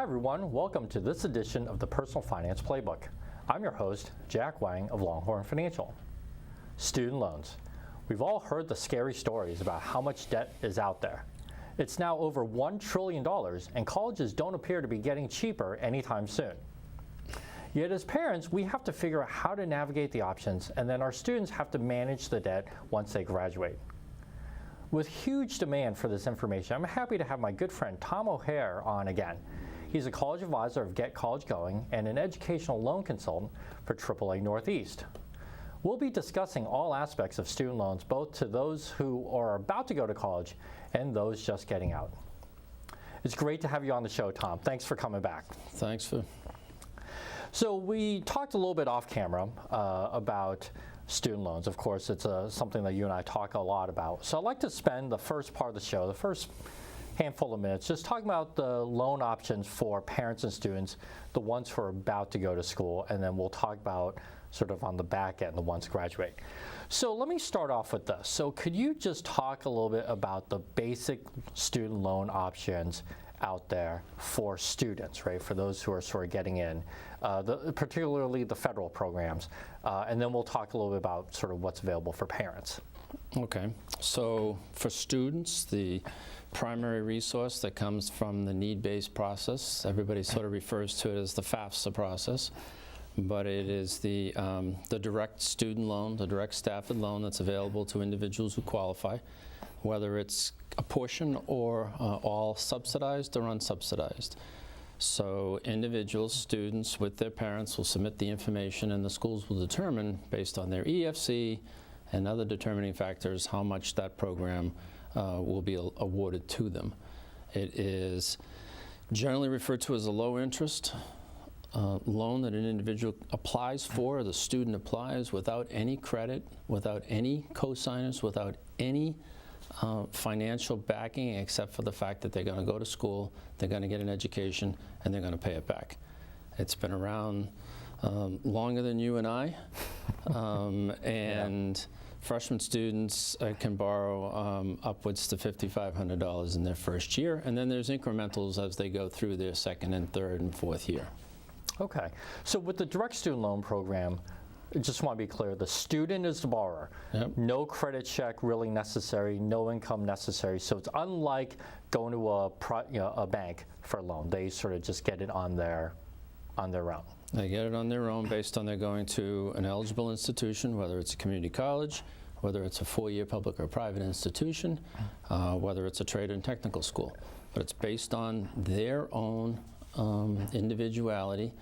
everyone, welcome to this edition of the Personal Finance Playbook. I'm your host, Jack Wang of Longhorn Financial. Student loans. We've all heard the scary stories about how much debt is out there. It's now over $1 trillion, and colleges don't appear to be getting cheaper anytime soon. Yet as parents, we have to figure out how to navigate the options, and then our students have to manage the debt once they graduate. With huge demand for this information, I'm happy to have my good friend Tom O'Hare on again. He's a college advisor of Get College Going and an educational loan consultant for AAA Northeast. We'll be discussing all aspects of student loans, both to those who are about to go to college and those just getting out. It's great to have you on the show, Tom. Thanks for coming back. Thanks for. So we talked a little bit off camera about student loans. Of course, it's something that you and I talk a lot about. So I'd like to spend the first part of the show, the first handful of minutes, just talking about the loan options for parents and students, the ones who are about to go to school, and then we'll talk about sort of on the back end, the ones who graduate. So let me start off with this. So could you just talk a little bit about the basic student loan options out there for students, right? For those who are sort of getting in, particularly the federal programs, and then we'll talk a little bit about sort of what's available for parents. Okay, so for students, the primary resource that comes from the need-based process, everybody sort of refers to it as the FAFSA process, but it is the direct student loan, the direct Stafford loan that's available to individuals who qualify, whether it's a portion or all subsidized or unsubsidized. So individuals, students with their parents will submit the information, and the schools will determine, based on their EFC and other determining factors, how much that program will be awarded to them. It is generally referred to as a low interest loan that an individual applies for, the student applies without any credit, without any co-signers, without any financial backing, except for the fact that they're going to go to school, they're going to get an education, and they're going to pay it back. It's been around longer than you and I, and freshman students can borrow upwards to $5,500 in their first year, and then there's incrementals as they go through their second and third and fourth year. Okay, so with the direct student loan program, I just want to be clear, the student is the borrower. Yep. No credit check really necessary, no income necessary. So it's unlike going to a bank for a loan. They sort of just get it on their own. They get it on their own based on their going to an eligible institution, whether it's a community college, whether it's a four-year public or private institution, whether it's a trade and technical school. But it's based on their own individuality,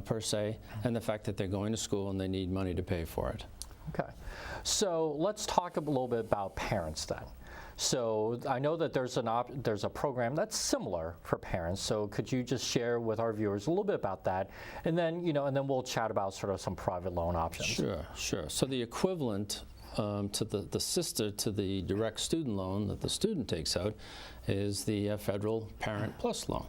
per se, and the fact that they're going to school and they need money to pay for it. Okay, so let's talk a little bit about parents then. So I know that there's a program that's similar for parents. So could you just share with our viewers a little bit about that, and then and then we'll chat about sort of some private loan options. Sure. So the equivalent to the sister to the direct student loan that the student takes out is the federal Parent Plus loan.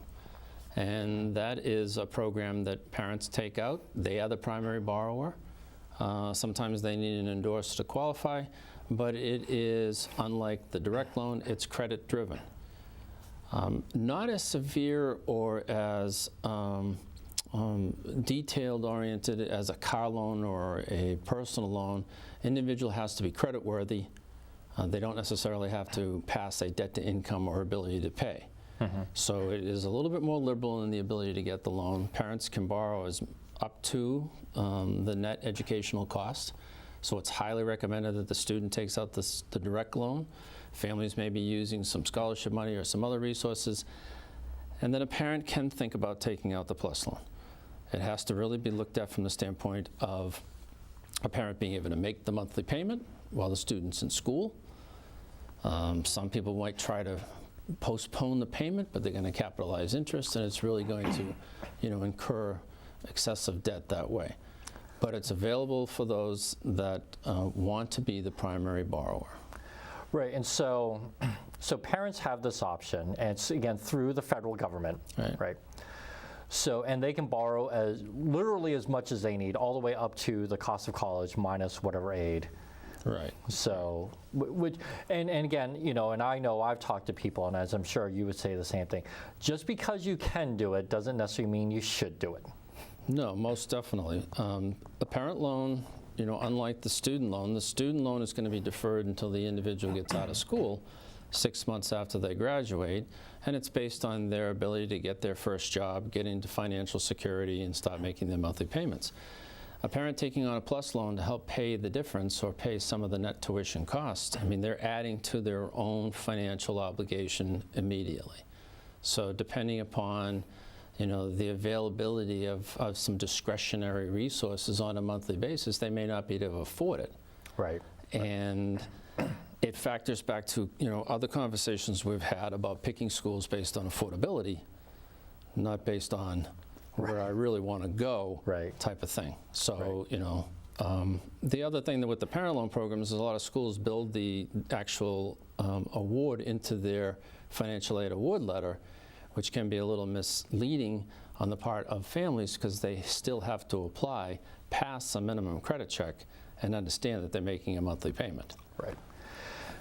And that is a program that parents take out. They are the primary borrower. Sometimes they need an endorser to qualify, but it is, unlike the direct loan, it's credit driven. Not as severe or as detailed oriented as a car loan or a personal loan. Individual has to be credit worthy. They don't necessarily have to pass a debt to income or ability to pay. Mm-hmm. So it is a little bit more liberal in the ability to get the loan. Parents can borrow as up to the net educational cost. So it's highly recommended that the student takes out the direct loan. Families may be using some scholarship money or some other resources. And then a parent can think about taking out the plus loan. It has to really be looked at from the standpoint of a parent being able to make the monthly payment while the student's in school. Some people might try to postpone the payment, but they're going to capitalize interest, and it's really going to, incur excessive debt that way. But it's available for those that want to be the primary borrower. Right, and so parents have this option, and it's again through the federal government, right? So, and they can borrow literally as much as they need, all the way up to the cost of college minus whatever aid Right. So, which, and again, you know, and I know I've talked to people, and as I'm sure you would say the same thing, just because you can do it doesn't necessarily mean you should do it. No, most definitely. The parent loan, you know, unlike the student loan is going to be deferred until the individual gets out of school, 6 months after they graduate, and it's based on their ability to get their first job, get into financial security, and start making their monthly payments. A parent taking on a PLUS loan to help pay the difference or pay some of the net tuition costs, I mean, they're adding to their own financial obligation immediately. So depending upon, you know, the availability of some discretionary resources on a monthly basis, they may not be able to afford it. Right. And it factors back to, you know, other conversations we've had about picking schools based on affordability, not based on where I really want to go, type of thing. So, you know, the other thing that with the parent loan programs is a lot of schools build the actual award into their financial aid award letter, which can be a little misleading on the part of families because they still have to apply, pass a minimum credit check, and understand that they're making a monthly payment. Right.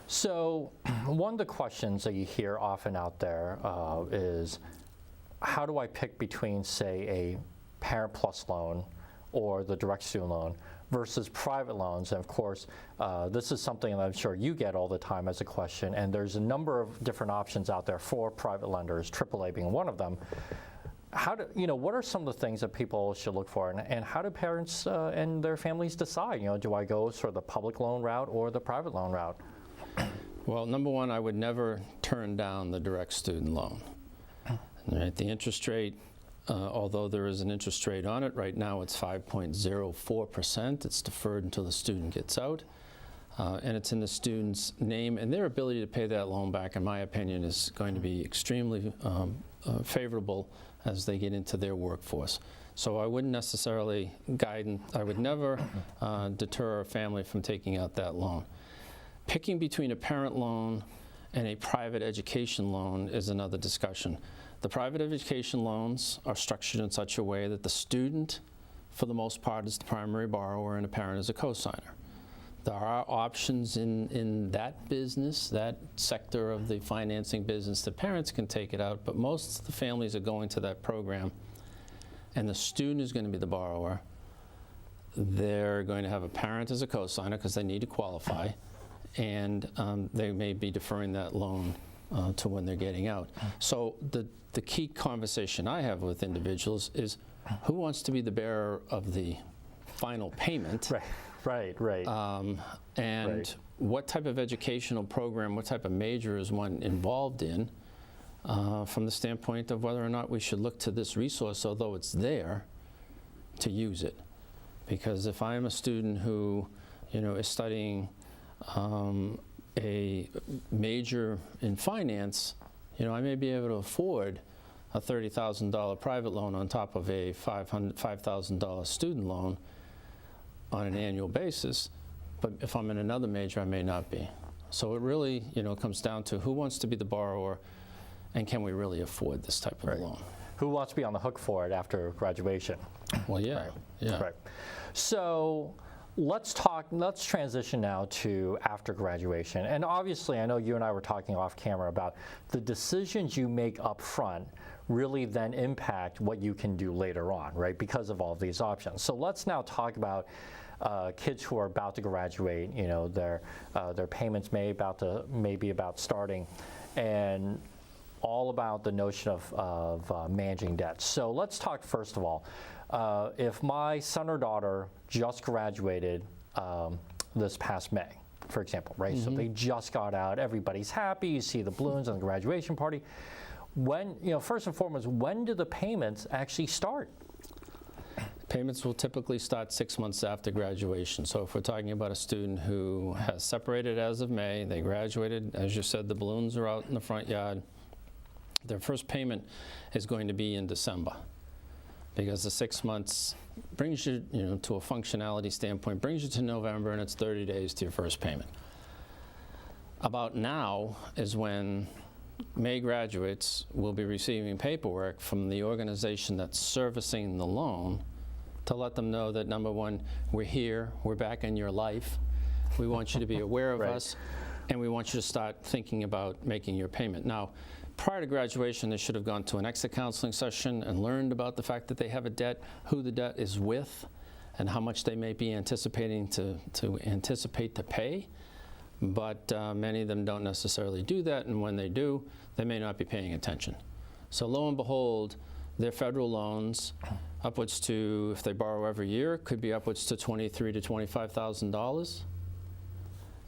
So one of the questions that you hear often out there is, how do I pick between, say, a Parent Plus loan or the direct student loan versus private loans? And of course, this is something that I'm sure you get all the time as a question, and there's a number of different options out there for private lenders, AAA being one of them. How do, you know, what are some of the things that people should look for, and how do parents and their families decide? You know, do I go sort of the public loan route or the private loan route? Well, number one, I would never turn down the direct student loan. Right, the interest rate, although there is an interest rate on it, right now it's 5.04%. It's deferred until the student gets out, and it's in the student's name, and their ability to pay that loan back, in my opinion, is going to be extremely favorable as they get into their workforce. So I wouldn't necessarily I would never deter a family from taking out that loan. Picking between a parent loan and a private education loan is another discussion. The private education loans are structured in such a way that the student, for the most part, is the primary borrower and the parent is a cosigner. There are options in that business, that sector of the financing business, that parents can take it out, but most of the families are going to that program, and the student is going to be the borrower. They're going to have a parent as a cosigner because they need to qualify, and they may be deferring that loan to when they're getting out. So the key conversation I have with individuals is, who wants to be the bearer of the final payment? Right. And what type of educational program, what type of major is one involved in, from the standpoint of whether or not we should look to this resource, although it's there, to use it. Because if I'm a student who, you know, is studying a major in finance, you know, I may be able to afford a $30,000 private loan on top of a $5,000 student loan on an annual basis, but if I'm in another major, I may not be. So it really, you know, comes down to who wants to be the borrower, and can we really afford this type of loan? Who wants to be on the hook for it after graduation? Well, yeah. Right. So let's transition now to after graduation. And obviously, I know you and I were talking off camera about the decisions you make up front really then impact what you can do later on, right? Because of all of these options. So let's now talk about kids who are about to graduate. You know, their payments may be about starting, and all about the notion of managing debt. So let's talk first of all. If my son or daughter just graduated this past May, for example, right? So they just got out, everybody's happy, you see the balloons on the graduation party. When, you know, first and foremost, when do the payments actually start? Payments will typically start 6 months after graduation. So if we're talking about a student who has separated as of May, they graduated, as you said, the balloons are out in the front yard, their first payment is going to be in December, because the 6 months brings you, you know, to a functionality standpoint, brings you to November, and it's 30 days to your first payment. About now is when May graduates will be receiving paperwork from the organization that's servicing the loan to let them know that, number one, we're here, we're back in your life, We want you to be aware of Right. us, and we want you to start thinking about making your payment. Now, prior to graduation, they should have gone to an exit counseling session and learned about the fact that they have a debt, who the debt is with, and how much they may be anticipating to anticipate to pay. But many of them don't necessarily do that, and when they do, they may not be paying attention. So lo and behold, their federal loans, upwards to, if they borrow every year, could be upwards to $23,000 to $25,000.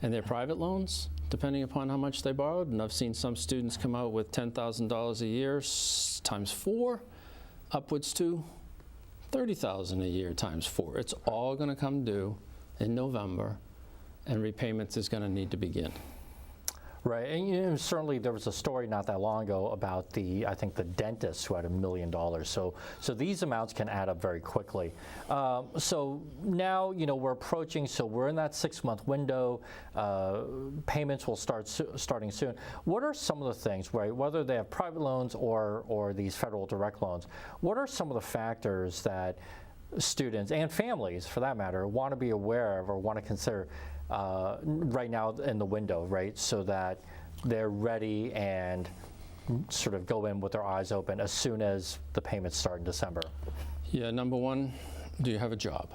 And their private loans, depending upon how much they borrowed, and I've seen some students come out with $10,000 a year times 4, upwards to $30,000 a year times 4. It's all going to come due in November, and repayments is going to need to begin. Right, and certainly there was a story not that long ago about I think the dentist who had $1 million. So these amounts can add up very quickly. So now, we're approaching, so we're in that 6-month window. Payments will starting soon. What are some of the things, right, whether they have private loans or these federal direct loans, what are some of the factors that students and families, for that matter, want to be aware of or want to consider right now in the window, right, so that they're ready and sort of go in with their eyes open as soon as the payments start in December? Yeah, number one, do you have a job?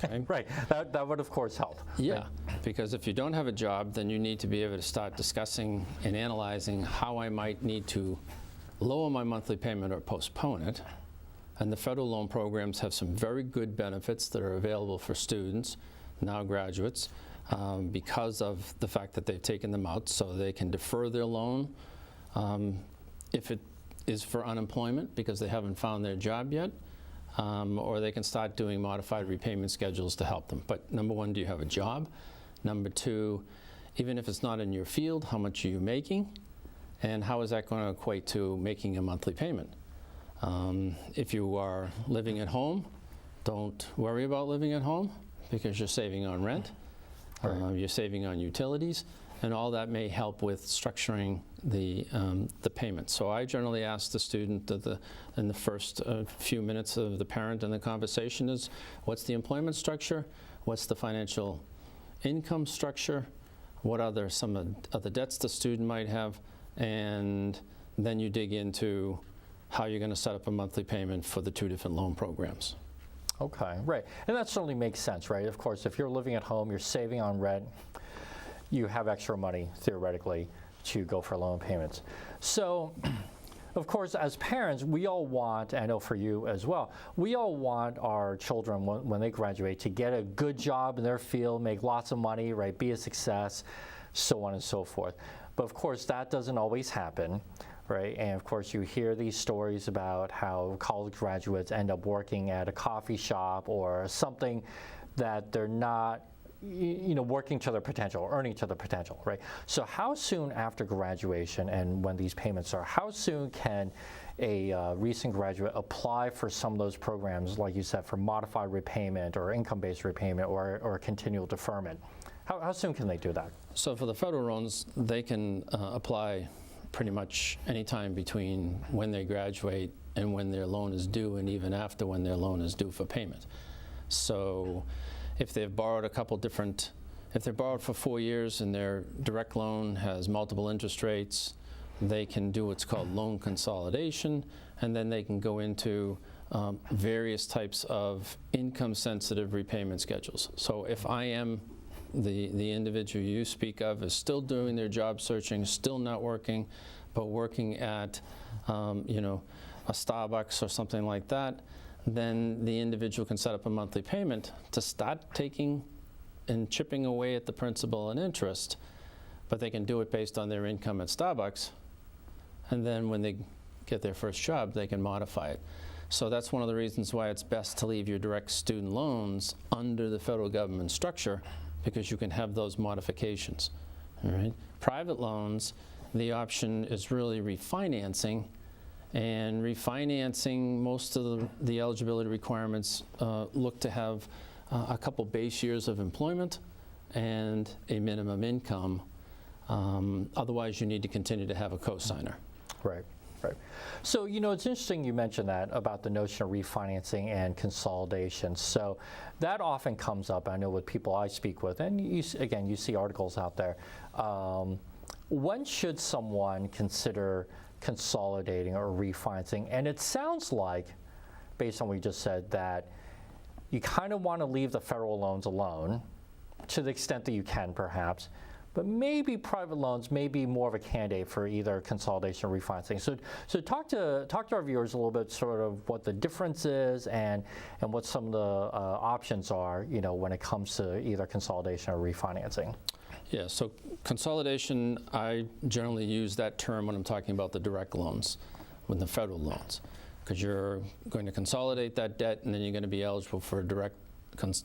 Okay. Right, that would of course help. Yeah, right? Because if you don't have a job, then you need to be able to start discussing and analyzing how I might need to lower my monthly payment or postpone it. And the federal loan programs have some very good benefits that are available for students, now graduates, because of the fact that they've taken them out, so they can defer their loan if it is for unemployment because they haven't found their job yet, or they can start doing modified repayment schedules to help them. But number one, do you have a job? Number two, even if it's not in your field, how much are you making? And how is that going to equate to making a monthly payment? If you are living at home, don't worry about living at home because you're saving on rent, you're saving on utilities, and all that may help with structuring the payment. So I generally ask the student in the first few minutes of the parent in the conversation is, what's the employment structure? What's the financial income structure? What are some of the debts the student might have? And then you dig into how you're going to set up a monthly payment for the 2 different loan programs. Okay, right. And that certainly makes sense, right? Of course, if you're living at home, you're saving on rent, you have extra money, theoretically, to go for loan payments. So, of course, as parents, we all want, I know for you as well, we all want our children, when they graduate, to get a good job in their field, make lots of money, right, be a success, so on and so forth. But of course, that doesn't always happen. Right, and of course you hear these stories about how college graduates end up working at a coffee shop or something that they're not, working to their potential or earning to their potential, right? So how soon after graduation and when these payments are, how soon can a recent graduate apply for some of those programs, like you said, for modified repayment or income-based repayment or continual deferment? How soon can they do that? So for the federal loans, they can apply pretty much any time between when they graduate and when their loan is due, and even after when their loan is due for payment. So if they've borrowed if they're borrowed for 4 years and their direct loan has multiple interest rates, they can do what's called loan consolidation, and then they can go into various types of income-sensitive repayment schedules. So if I am the individual you speak of is still doing their job searching, still not working, but working at a Starbucks or something like that, then the individual can set up a monthly payment to start taking and chipping away at the principal and interest, but they can do it based on their income at Starbucks, and then when they get their first job, they can modify it. So that's one of the reasons why it's best to leave your direct student loans under the federal government structure, because you can have those modifications. All right? Private loans, the option is really refinancing, and refinancing, most of the eligibility requirements look to have a couple base years of employment and a minimum income. Otherwise, you need to continue to have a cosigner. Right. Right. So, it's interesting you mentioned that about the notion of refinancing and consolidation. So that often comes up, I know, with people I speak with, and you see articles out there. When should someone consider consolidating or refinancing? And it sounds like, based on what you just said, that you kind of want to leave the federal loans alone to the extent that you can, perhaps. But maybe private loans may be more of a candidate for either consolidation or refinancing. So talk to our viewers a little bit, sort of what the difference is and what some of the options are, when it comes to either consolidation or refinancing. Yeah, so consolidation, I generally use that term when I'm talking about the direct loans, with the federal loans, because you're going to consolidate that debt and then you're going to be eligible for a direct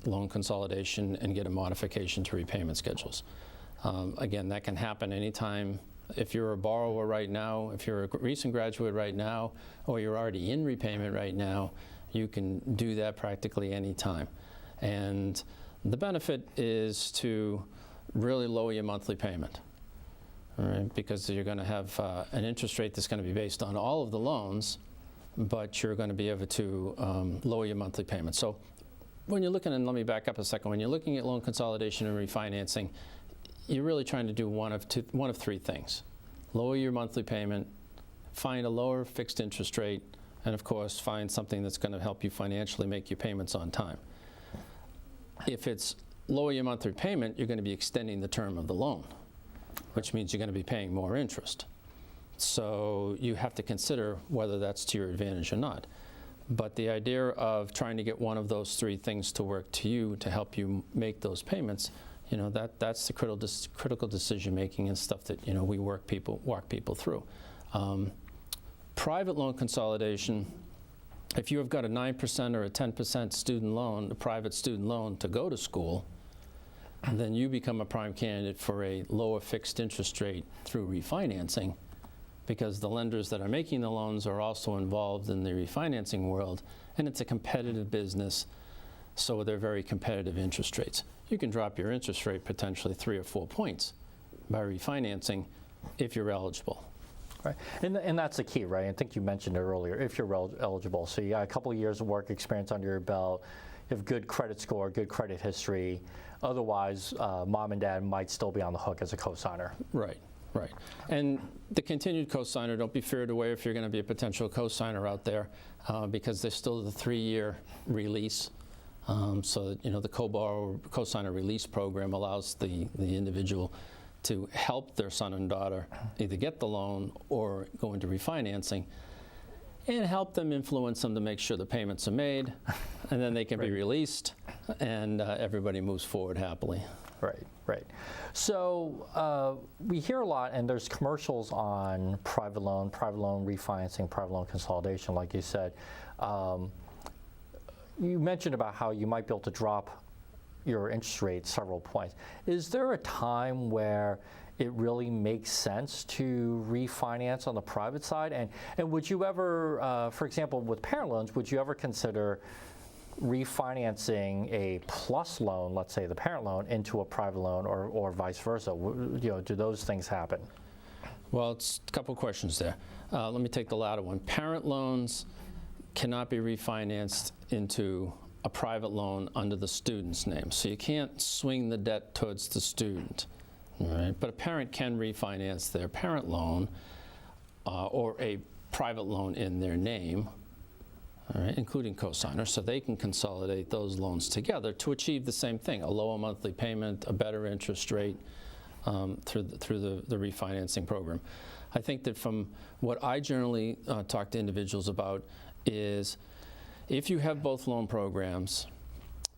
loan consolidation and get a modification to repayment schedules. Again, that can happen anytime. If you're a borrower right now, if you're a recent graduate right now, or you're already in repayment right now, you can do that practically any time. And the benefit is to really lower your monthly payment, all right? Because you're going to have an interest rate that's going to be based on all of the loans, but you're going to be able to lower your monthly payment. So when you're looking, and let me back up a second, when you're looking at loan consolidation and refinancing, you're really trying to do one of three things. Lower your monthly payment, find a lower fixed interest rate, and of course, find something that's going to help you financially make your payments on time. If it's lower your monthly payment, you're going to be extending the term of the loan, which means you're going to be paying more interest. So you have to consider whether that's to your advantage or not. But the idea of trying to get one of those three things to work to you to help you make those payments, that's the critical decision making and stuff that we walk people through. Private loan consolidation, if you have got a 9% or a 10% student loan, a private student loan to go to school, then you become a prime candidate for a lower fixed interest rate through refinancing, because the lenders that are making the loans are also involved in the refinancing world, and it's a competitive business, so they're very competitive interest rates. You can drop your interest rate potentially 3 or 4 points by refinancing if you're eligible. Right, and that's the key, right? I think you mentioned it earlier, if you're eligible. So you got a couple of years of work experience under your belt, you have good credit score, good credit history. Otherwise, mom and dad might still be on the hook as a cosigner. Right. Right. And the continued cosigner, don't be feared away if you're going to be a potential cosigner out there, because there's still the 3-year release. So that, the cosigner release program allows the individual to help their son and daughter either get the loan or go into refinancing, and help them, influence them to make sure the payments are made, and then they can be released, and everybody moves forward happily. Right. So we hear a lot, and there's commercials on private loan refinancing, private loan consolidation, like you said. You mentioned about how you might be able to drop your interest rate several points. Is there a time where it really makes sense to refinance on the private side? And would you ever, for example, with parent loans, would you ever consider refinancing a plus loan, let's say the parent loan, into a private loan, or vice versa? Do those things happen? Well, it's a couple questions there. Let me take the latter one. Parent loans cannot be refinanced into a private loan under the student's name. So you can't swing the debt towards the student. All right? But a parent can refinance their parent loan or a private loan in their name, all right, including cosigner, so they can consolidate those loans together to achieve the same thing, a lower monthly payment, a better interest rate through the refinancing program. I think that from what I generally talk to individuals about is, if you have both loan programs,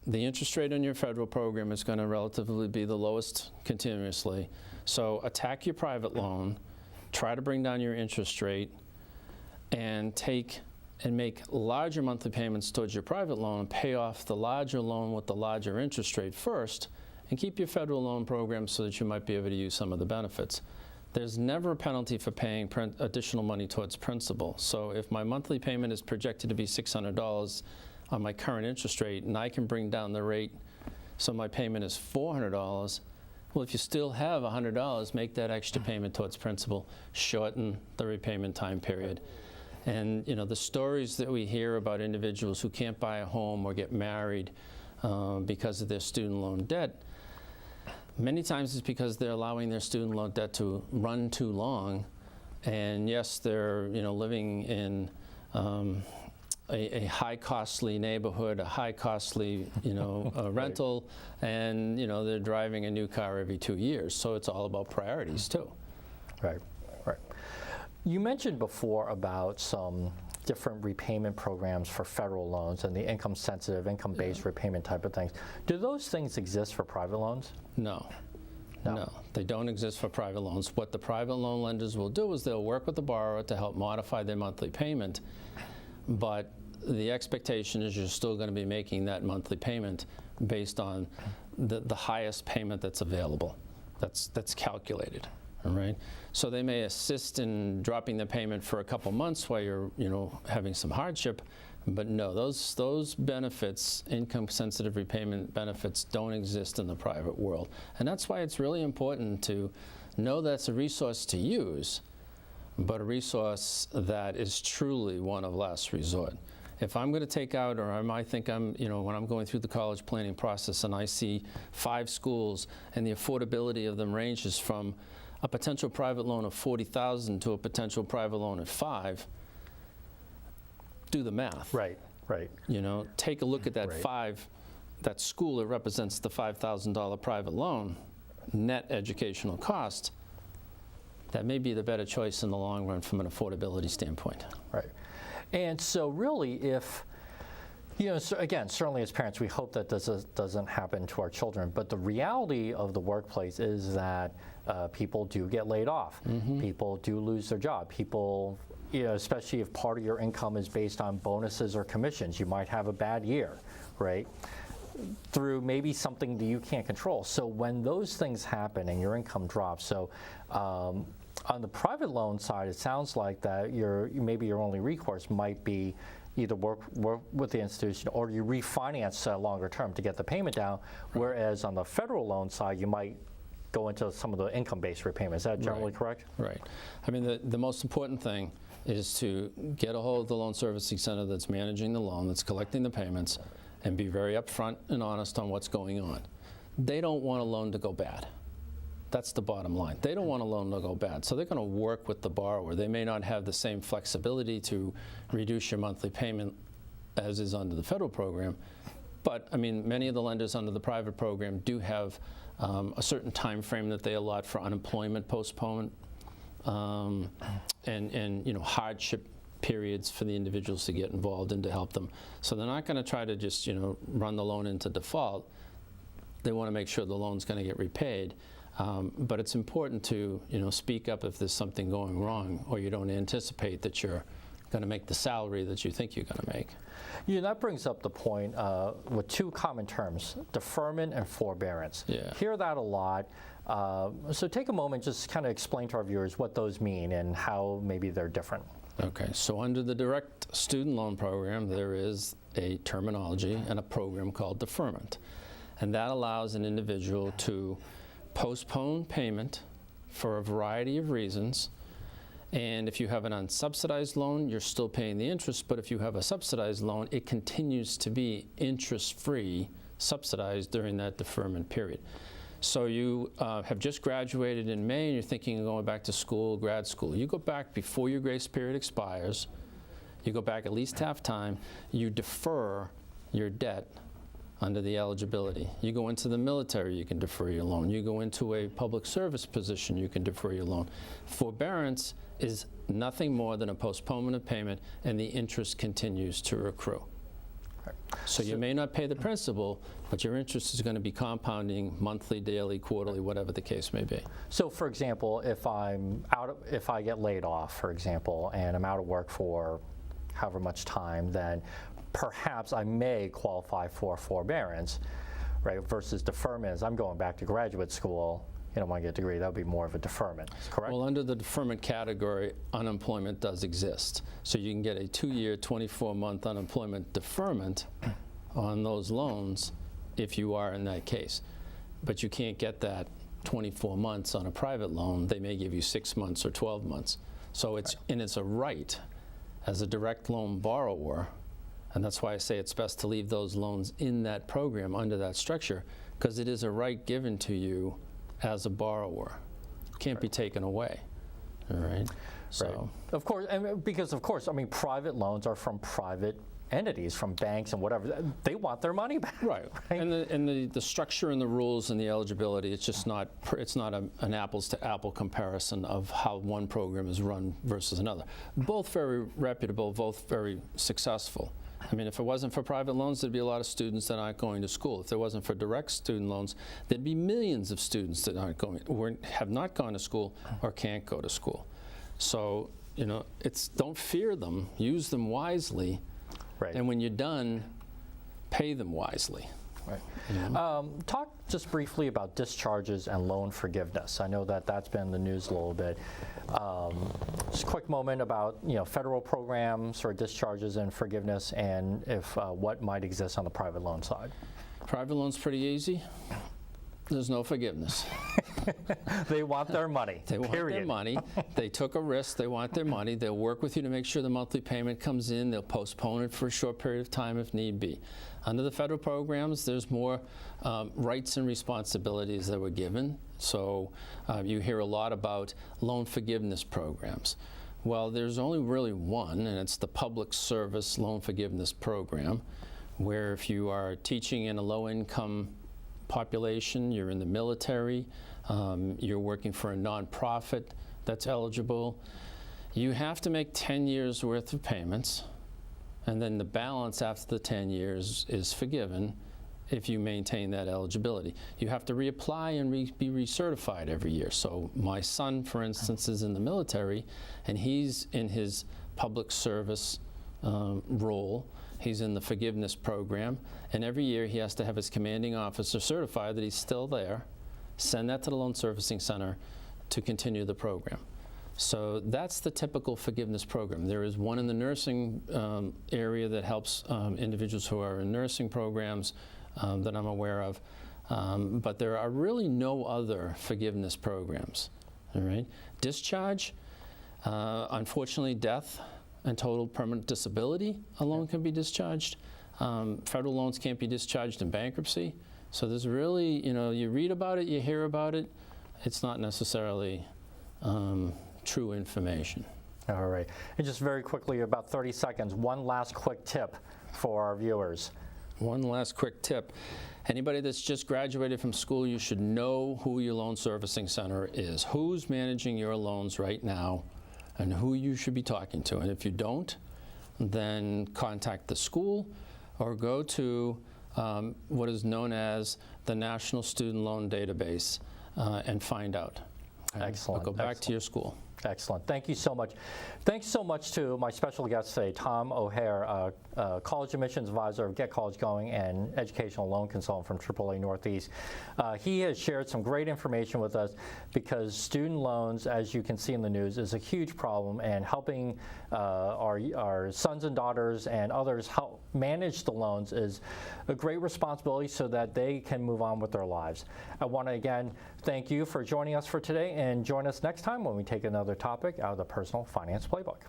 the interest rate on your federal program is going to relatively be the lowest continuously. So attack your private loan, try to bring down your interest rate, and make larger monthly payments towards your private loan, pay off the larger loan with the larger interest rate first, and keep your federal loan program so that you might be able to use some of the benefits. There's never a penalty for paying additional money towards principal. So if my monthly payment is projected to be $600 on my current interest rate, and I can bring down the rate so my payment is $400, Well, if you still have $100, make that extra payment towards principal, shorten the repayment time period. And the stories that we hear about individuals who can't buy a home or get married because of their student loan debt, many times it's because they're allowing their student loan debt to run too long. And yes, they're living in a high costly neighborhood, a high costly rental, and they're driving a new car every 2 years. So it's all about priorities too. Right. You mentioned before about some different repayment programs for federal loans and the income-sensitive, income-based repayment type of things. Do those things exist for private loans? No, they don't exist for private loans. What the private loan lenders will do is they'll work with the borrower to help modify their monthly payment, but the expectation is you're still going to be making that monthly payment based on the highest payment that's available, that's calculated. All right. So they may assist in dropping the payment for a couple months while you're, having some hardship, but no, those benefits, income-sensitive repayment benefits, don't exist in the private world, and that's why it's really important to know that's a resource to use, but a resource that is truly one of last resort. If I'm going to take out, or I might think when I'm going through the college planning process and I see 5 schools and the affordability of them ranges from a potential private loan of $40,000 to a potential private loan of $5,000, do the math. Right. Take a look at that Right. that school that represents the $5,000 private loan, net educational cost. That may be the better choice in the long run from an affordability standpoint. Right. And so really if, so again, certainly as parents, we hope that this doesn't happen to our children, but the reality of the workplace is that people do get laid off. Mm-hmm. People do lose their job. People, especially if part of your income is based on bonuses or commissions, you might have a bad year, right? Through maybe something that you can't control. So when those things happen and your income drops, so on the private loan side, it sounds like that maybe your only recourse might be either work with the institution or you refinance longer term to get the payment down, whereas on the federal loan side, you might go into some of the income-based repayments. Is that generally correct? Right. I mean, the most important thing is to get a hold of the loan servicing center that's managing the loan, that's collecting the payments, and be very upfront and honest on what's going on. They don't want a loan to go bad. That's the bottom line. They don't want a loan to go bad, so they're going to work with the borrower. They may not have the same flexibility to reduce your monthly payment as is under the federal program, but I mean, many of the lenders under the private program do have a certain time frame that they allot for unemployment postponement and hardship periods for the individuals to get involved and to help them. So they're not going to try to just run the loan into default. They want to make sure the loan's going to get repaid. But it's important to speak up if there's something going wrong or you don't anticipate that you're going to make the salary that you think you're going to make. That brings up the point with 2 common terms, deferment and forbearance. Yeah. Hear that a lot. So take a moment, just kind of explain to our viewers what those mean and how maybe they're different. Okay, so under the direct student loan program, there is a terminology and a program called deferment. And that allows an individual to postpone payment for a variety of reasons. And if you have an unsubsidized loan, you're still paying the interest, but if you have a subsidized loan, it continues to be interest-free, subsidized during that deferment period. So you have just graduated in May and you're thinking of going back to school, grad school. You go back before your grace period expires, you go back at least half time, you defer your debt under the eligibility. You go into the military, you can defer your loan. You go into a public service position, you can defer your loan. Forbearance is nothing more than a postponement of payment, and the interest continues to accrue. Right. So you may not pay the principal, but your interest is going to be compounding monthly, daily, quarterly, whatever the case may be. So for example, if I get laid off, for example, and I'm out of work for however much time, then perhaps I may qualify for forbearance, right? Versus deferment, as I'm going back to graduate school, when I get a degree, that would be more of a deferment, correct? Well, under the deferment category, unemployment does exist. So you can get a 2-year, 24-month unemployment deferment on those loans if you are in that case. But you can't get that 24 months on a private loan, they may give you 6 months or 12 months. So it's a right as a direct loan borrower, and that's why I say it's best to leave those loans in that program under that structure, because it is a right given to you as a borrower. It can't be taken away. All right. So. Right. Of course, and because of course, I mean, private loans are from private entities, from banks and whatever. They want their money back. Right. And the structure and the rules and the eligibility, it's just not, it's not an apples to apple comparison of how one program is run versus another. Both very reputable, both very successful. I mean, if it wasn't for private loans, there'd be a lot of students that aren't going to school. If there wasn't for direct student loans, there'd be millions of students that aren't going, or have not gone to school or can't go to school. So, you know, don't fear them, use them wisely. Right. And when you're done, pay them wisely. Right. Talk just briefly about discharges and loan forgiveness. I know that that's been in the news a little bit. Just a quick moment about federal programs for discharges and forgiveness, and if what might exist on the private loan side. Private loan's pretty easy. There's no forgiveness. They want their money. They want their money. They took a risk. They want their money. They'll work with you to make sure the monthly payment comes in. They'll postpone it for a short period of time if need be. Under the federal programs, there's more rights and responsibilities that were given. So you hear a lot about loan forgiveness programs. Well, there's only really one, and it's the Public Service Loan Forgiveness Program, where if you are teaching in a low-income population, you're in the military, you're working for a nonprofit that's eligible, you have to make 10 years worth of payments, and then the balance after the 10 years is forgiven if you maintain that eligibility. You have to reapply and be recertified every year. So my son, for instance, is in the military, and he's in his public service role. He's in the forgiveness program, and every year he has to have his commanding officer certify that he's still there, send that to the loan servicing center to continue the program. So that's the typical forgiveness program. There is one in the nursing area that helps individuals who are in nursing programs that I'm aware of, but there are really no other forgiveness programs. All right? Discharge, unfortunately, death and total permanent disability alone can be discharged. Federal loans can't be discharged in bankruptcy. So there's really, you read about it, you hear about it, it's not necessarily true information. All right. And just very quickly, about 30 seconds, one last quick tip for our viewers. One last quick tip. Anybody that's just graduated from school, you should know who your loan servicing center is. Who's managing your loans right now, and who you should be talking to. And if you don't, then contact the school or go to what is known as the National Student Loan Database and find out. Excellent. Or go back to your school. Excellent. Thank you so much. Thanks so much to my special guest today, Tom O'Hare, College Admissions Advisor of Get College Going and Educational Loan Consultant from AAA Northeast. He has shared some great information with us because student loans, as you can see in the news, is a huge problem, and helping our sons and daughters and others help manage the loans is a great responsibility so that they can move on with their lives. I want to again thank you for joining us for today, and join us next time when we take another topic out of the Personal Finance Playbook.